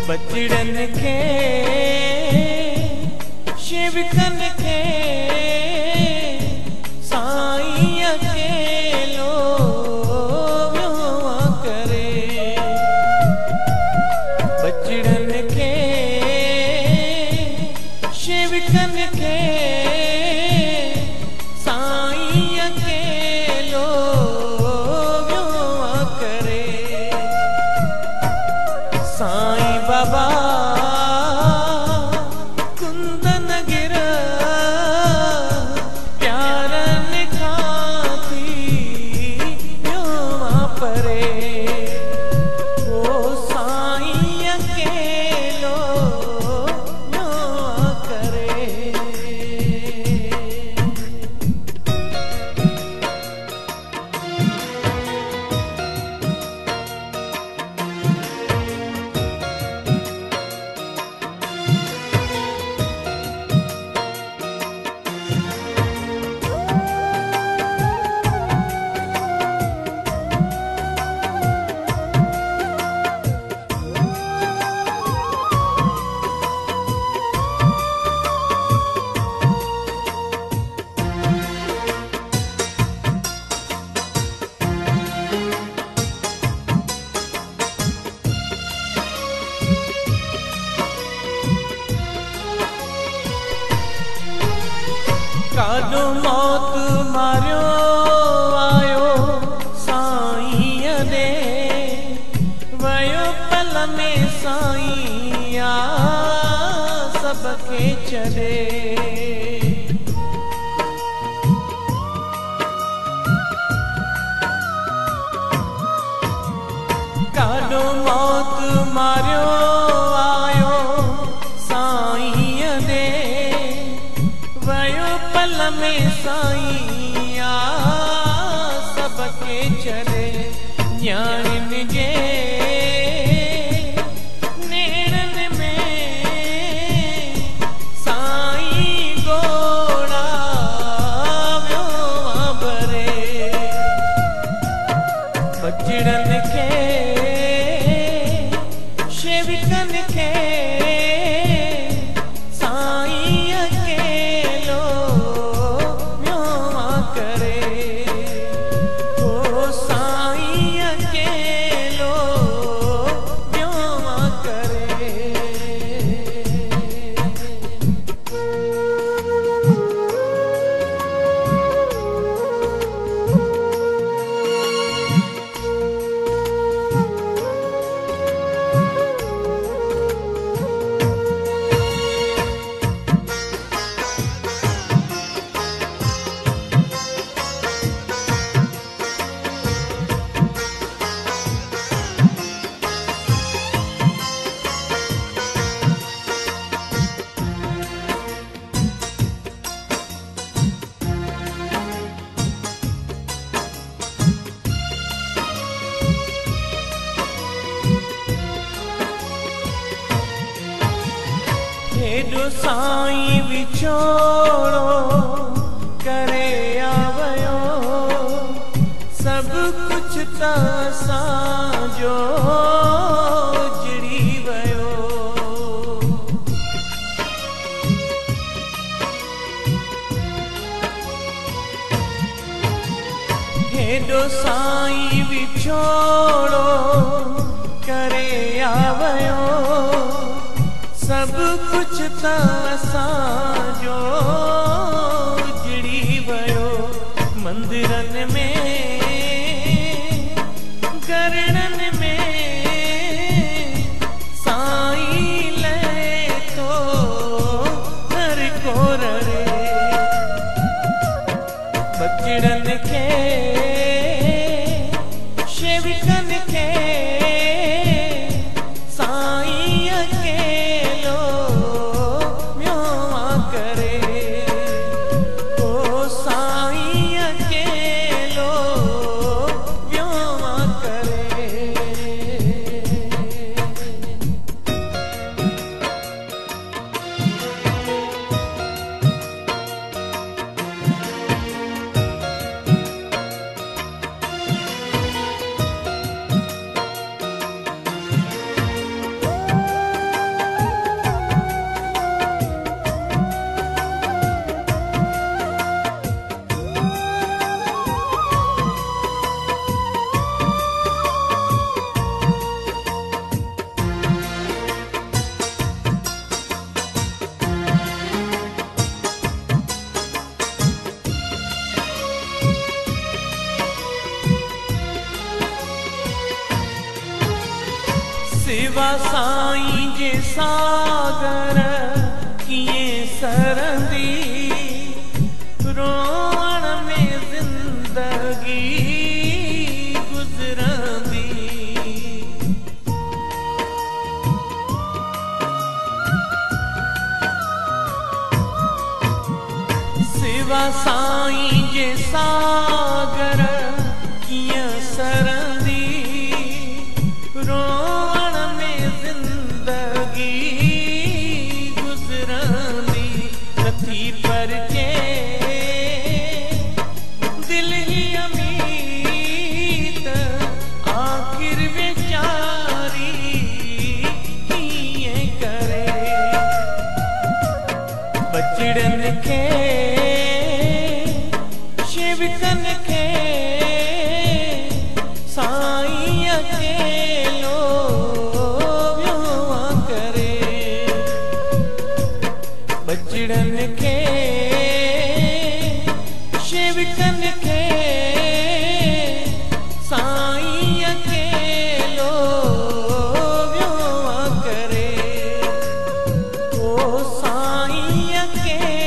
बचड़न खे शिवकन खे साईं अकेलो व्योमा करे। बचड़न खे शिवकन खे साईं अकेलो व्योमा करे। साईं बाबा कुंदन गिर प्यारन खाती व्योमा परे। ओ साईं अकेलो व्योमा करे। काॾो मौत मारियो आयो साईं ॾे वयो पल में साईं आ सबके छॾे। काॾो मौत मारियो आयो साईं ॾे वयो पल में साईं आ सबके छॾे। न्याणिन जे नेणन में साईं गोड़ा व्योमा भरे। बचड़न खे शिवकन खे साईं अकेलो व्योमा करे। ओ साईं अकेलो व्योमा करे। हेॾो साईं विछोड़ो करे आवयो सभु कुझु त असांजो उजड़ी वयो। हेॾो साईं विछोड़ो करे आवयो सभु कुझु त असांजो उजड़ी वयो। मंदिरन में करणन में साईं लहे थो हर को रड़े। बचड़न खे शिवकन खे साईं अकेलो व्योमा करे। सिवा साईं जे सागर कीअं सरंदी रोअण में ज़िंदगी गुज़रंदी। सिवा साईं जे सागर कीअं सरंदी रोअण में ज़िंदगी गुज़रंदी। नथी परचे दिल ही अमीत आखिर वेचारी कीअं करे। बचड़नि खे शिवकन खे साईं अकेलो वियो करे। बचड़नि खे शिवकन खे साईं अकेलो वियो करे। ओ साईं अकेलो